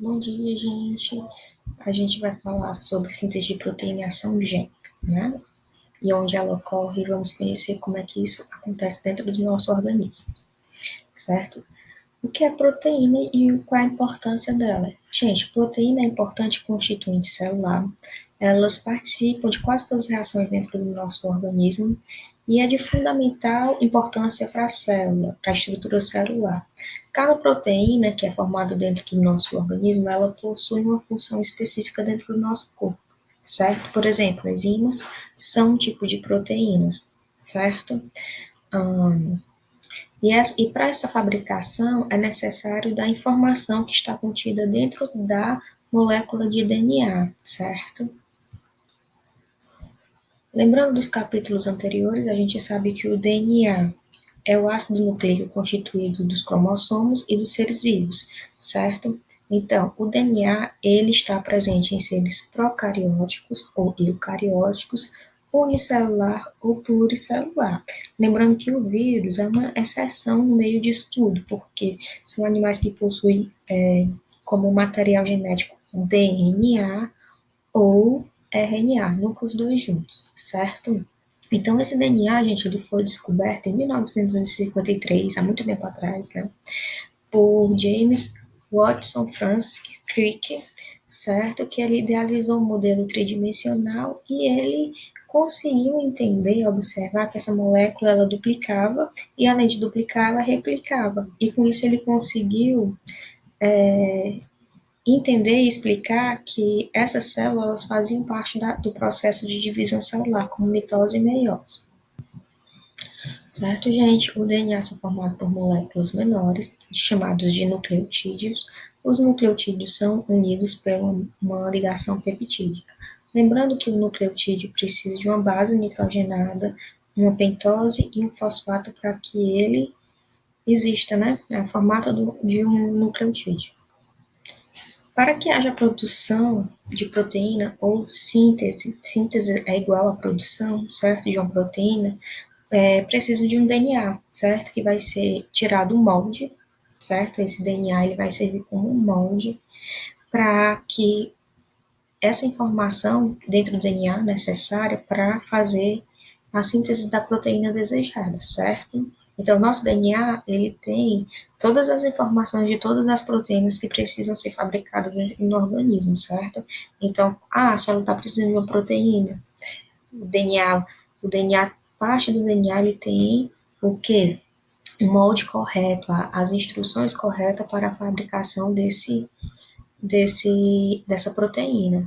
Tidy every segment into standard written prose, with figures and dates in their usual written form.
Bom dia, gente. A gente vai falar sobre síntese de proteína e ação gênica, né? E onde ela ocorre, vamos conhecer como é que isso acontece dentro do nosso organismo, certo? O que é proteína e qual é a importância dela? Gente, proteína é importante constituinte celular. Elas participam de quase todas as reações dentro do nosso organismo e é de fundamental importância para a célula, para a estrutura celular. Cada proteína que é formada dentro do nosso organismo, ela possui uma função específica dentro do nosso corpo, certo? Por exemplo, enzimas são um tipo de proteínas, certo? E para essa fabricação é necessário da informação que está contida dentro da molécula de DNA, certo? Lembrando dos capítulos anteriores, a gente sabe que o DNA é o ácido nucleico constituído dos cromossomos e dos seres vivos, certo? Então, o DNA, ele está presente em seres procarióticos ou eucarióticos, unicelular ou pluricelular. Lembrando que o vírus é uma exceção no meio disso tudo, porque são animais que possuem como material genético DNA ou RNA, nunca os dois juntos, certo? Então, esse DNA, gente, ele foi descoberto em 1953, há muito tempo atrás, né, por James Watson Francis Crick, certo? Que ele idealizou um modelo tridimensional e ele conseguiu entender, observar que essa molécula ela duplicava e além de duplicar, ela replicava. E com isso ele conseguiu entender e explicar que essas células faziam parte do processo de divisão celular, como mitose e meiose. Certo, gente? O DNA é formado por moléculas menores, chamados de nucleotídeos. Os nucleotídeos são unidos por uma ligação peptídica. Lembrando que o nucleotídeo precisa de uma base nitrogenada, uma pentose e um fosfato para que ele exista, né? É o formato de um nucleotídeo. Para que haja produção de proteína ou síntese é igual à produção, certo, de uma proteína, precisa de um DNA, certo, que vai ser tirado um molde, certo, esse DNA ele vai servir como um molde para que essa informação dentro do DNA necessária para fazer a síntese da proteína desejada, certo? Então, o nosso DNA, ele tem todas as informações de todas as proteínas que precisam ser fabricadas no organismo, certo? Então, a célula está precisando de uma proteína. O DNA, parte do DNA, ele tem o quê? O molde correto, as instruções corretas para a fabricação dessa proteína,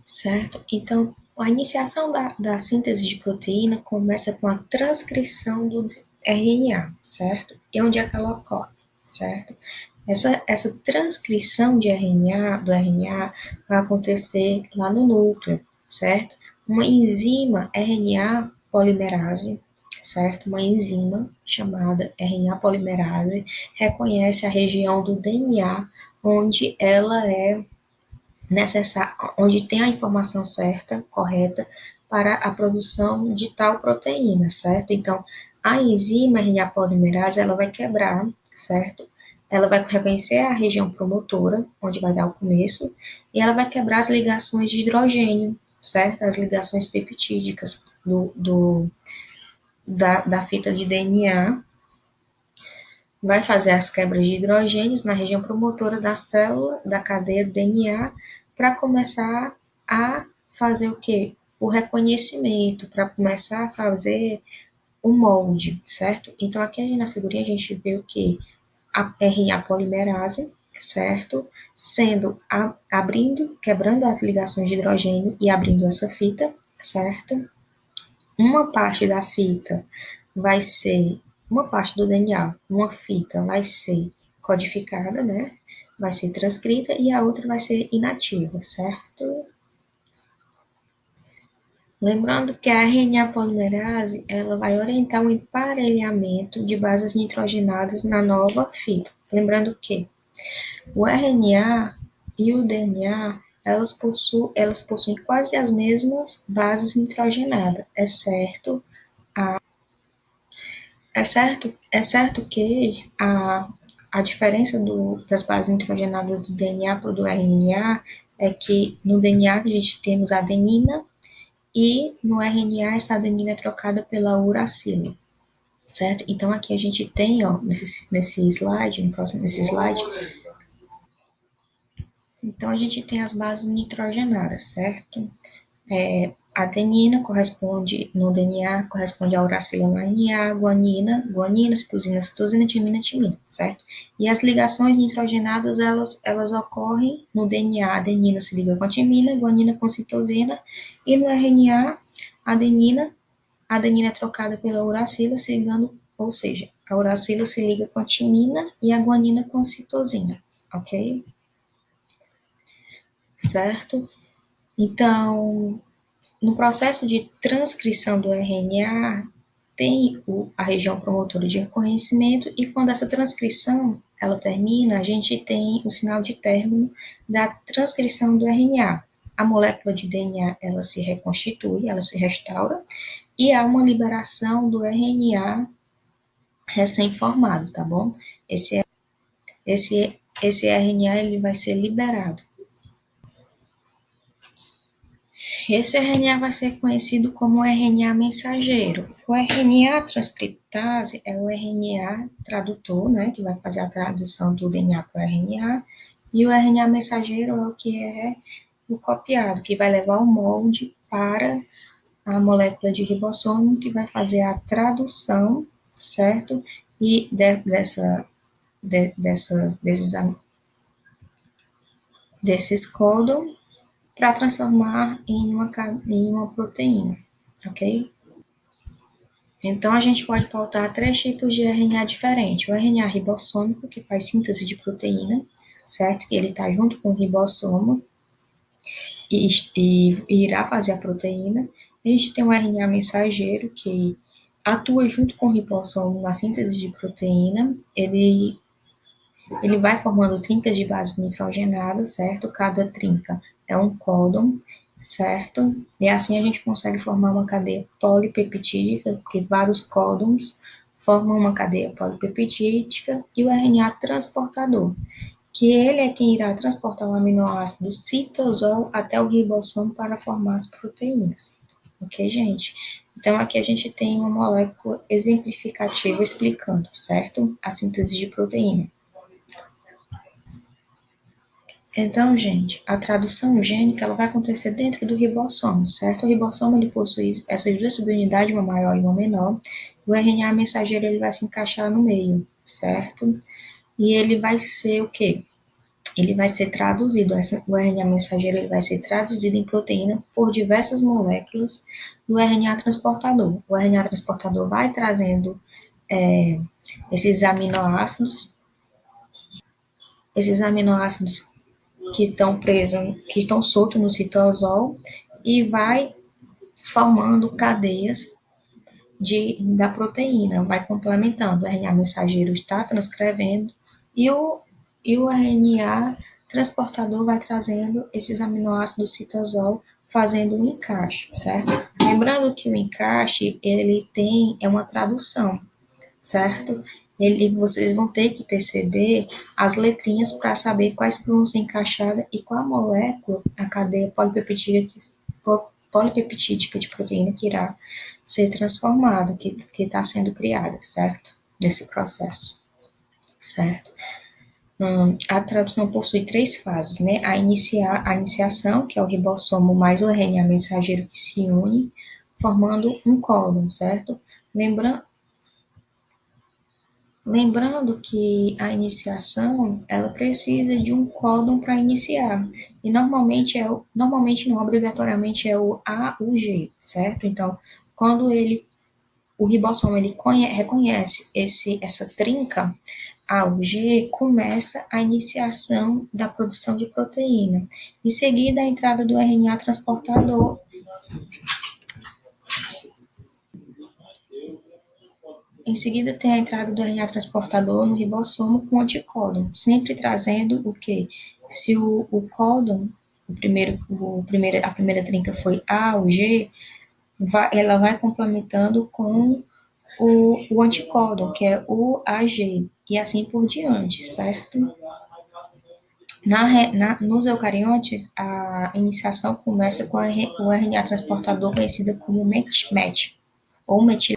certo? Então, a iniciação da síntese de proteína começa com a transcrição do RNA, certo? E onde é que ela ocorre, certo? Essa transcrição do RNA vai acontecer lá no núcleo, certo? Uma enzima RNA polimerase, certo? Uma enzima chamada RNA polimerase reconhece a região do DNA onde ela é necessária, onde tem a informação certa, correta, para a produção de tal proteína, certo? Então, a enzima RNA polimerase, ela vai quebrar, certo? Ela vai reconhecer a região promotora, onde vai dar o começo, e ela vai quebrar as ligações de hidrogênio, certo? As ligações peptídicas da fita de DNA, vai fazer as quebras de hidrogênios na região promotora da célula, da cadeia do DNA, para começar a fazer o quê? O reconhecimento, para começar a fazer o molde, certo? Então, aqui na figurinha a gente vê o que? A RNA polimerase, certo? Abrindo, quebrando as ligações de hidrogênio e abrindo essa fita, certo? Uma parte da fita vai ser, uma parte do DNA, uma fita vai ser codificada, né? Vai ser transcrita e a outra vai ser inativa, certo? Lembrando que a RNA polimerase, ela vai orientar o emparelhamento de bases nitrogenadas na nova fita. Lembrando que o RNA e o DNA, elas possuem quase as mesmas bases nitrogenadas, é certo que a diferença das bases nitrogenadas do DNA para o do RNA é que no DNA a gente temos a adenina e no RNA essa adenina é trocada pela uracila, certo? Então aqui a gente tem, ó, nesse slide, no próximo nesse slide, então a gente tem as bases nitrogenadas, certo? Adenina corresponde no DNA, corresponde à uracila no RNA, guanina, citosina, timina, certo? E as ligações nitrogenadas, elas ocorrem no DNA, a adenina se liga com a timina, guanina com citosina, e no RNA, a adenina é trocada pela uracila, se ligando, ou seja, a uracila se liga com a timina e a guanina com a citosina, ok? Certo? Então, no processo de transcrição do RNA, tem a região promotora de reconhecimento e quando essa transcrição ela termina, a gente tem o sinal de término da transcrição do RNA. A molécula de DNA ela se reconstitui, ela se restaura e há uma liberação do RNA recém-formado, tá bom? Esse RNA ele vai ser liberado. Esse RNA vai ser conhecido como RNA mensageiro. O RNA transcriptase é o RNA tradutor, né, que vai fazer a tradução do DNA para o RNA, e o RNA mensageiro é o que é o copiado, que vai levar o molde para a molécula de ribossomo, que vai fazer a tradução, certo? E desses códons para transformar em uma proteína, ok? Então, a gente pode pautar 3 tipos de RNA diferentes. O RNA ribossômico, que faz síntese de proteína, certo? Que ele está junto com o ribossomo e irá fazer a proteína. A gente tem o RNA mensageiro, que atua junto com o ribossomo na síntese de proteína. Ele vai formando trincas de base nitrogenada, certo? Cada trinca é um códon, certo? E assim a gente consegue formar uma cadeia polipeptídica, porque vários códons formam uma cadeia polipeptídica, e o RNA transportador, que ele é quem irá transportar o aminoácido citosol até o ribossomo para formar as proteínas. Ok, gente? Então, aqui a gente tem uma molécula exemplificativa explicando, certo? A síntese de proteína. Então, gente, a tradução gênica ela vai acontecer dentro do ribossomo, certo? O ribossomo ele possui essas duas subunidades, uma maior e uma menor. O RNA mensageiro ele vai se encaixar no meio, certo? E ele vai ser o quê? Ele vai ser traduzido, o RNA mensageiro ele vai ser traduzido em proteína por diversas moléculas do RNA transportador. O RNA transportador vai trazendo esses aminoácidos que estão presos, que estão soltos no citosol e vai formando cadeias da proteína, vai complementando. O RNA mensageiro está transcrevendo e o RNA transportador vai trazendo esses aminoácidos do citosol, fazendo um encaixe, certo? Lembrando que o encaixe, ele é uma tradução, certo? Vocês vão ter que perceber as letrinhas para saber quais vão ser encaixadas e qual a molécula, a cadeia polipeptídica de proteína que irá ser transformada, que está sendo criada, certo? Nesse processo, certo? A tradução possui 3 fases, né? A iniciação, que é o ribossomo mais o RNA mensageiro que se une, formando um códon, certo? Lembrando que a iniciação, ela precisa de um códon para iniciar. E normalmente não obrigatoriamente é o A, o G, certo? Então, quando o ribossomo ele reconhece essa trinca A, U, G, começa a iniciação da produção de proteína. Em seguida, a entrada do RNA transportador. Em seguida, tem a entrada do RNA transportador no ribossomo com anticódon, sempre trazendo o quê? Se o códon, a primeira trinca foi A ou G, ela vai complementando com o anticódon, que é o AG, e assim por diante, certo? Nos eucariontes, a iniciação começa com o RNA transportador conhecido como MET, ou metil.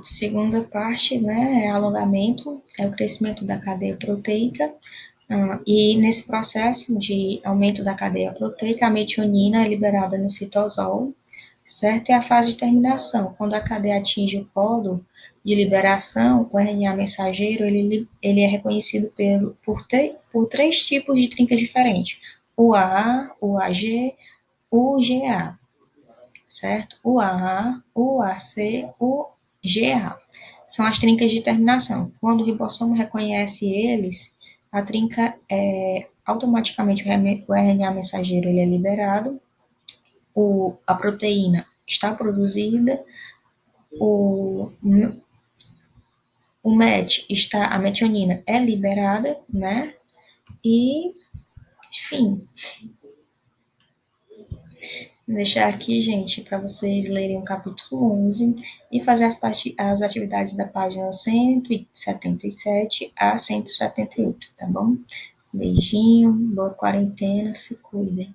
Segunda parte, né, é alongamento, é o crescimento da cadeia proteica, e nesse processo de aumento da cadeia proteica, a metionina é liberada no citosol, certo? E a fase de terminação, quando a cadeia atinge o polo de liberação, o RNA mensageiro, ele é reconhecido por três tipos de trinca diferentes, o AA, o AG, o GA, certo? O AA, o AC, o GA. São as trincas de terminação. Quando o ribossomo reconhece eles, a trinca automaticamente o RNA mensageiro ele é liberado, a proteína está produzida, o, o MET está, a metionina é liberada, né? E, enfim, vou deixar aqui, gente, para vocês lerem o capítulo 11 e fazer as atividades da página 177 a 178, tá bom? Beijinho, boa quarentena, se cuidem.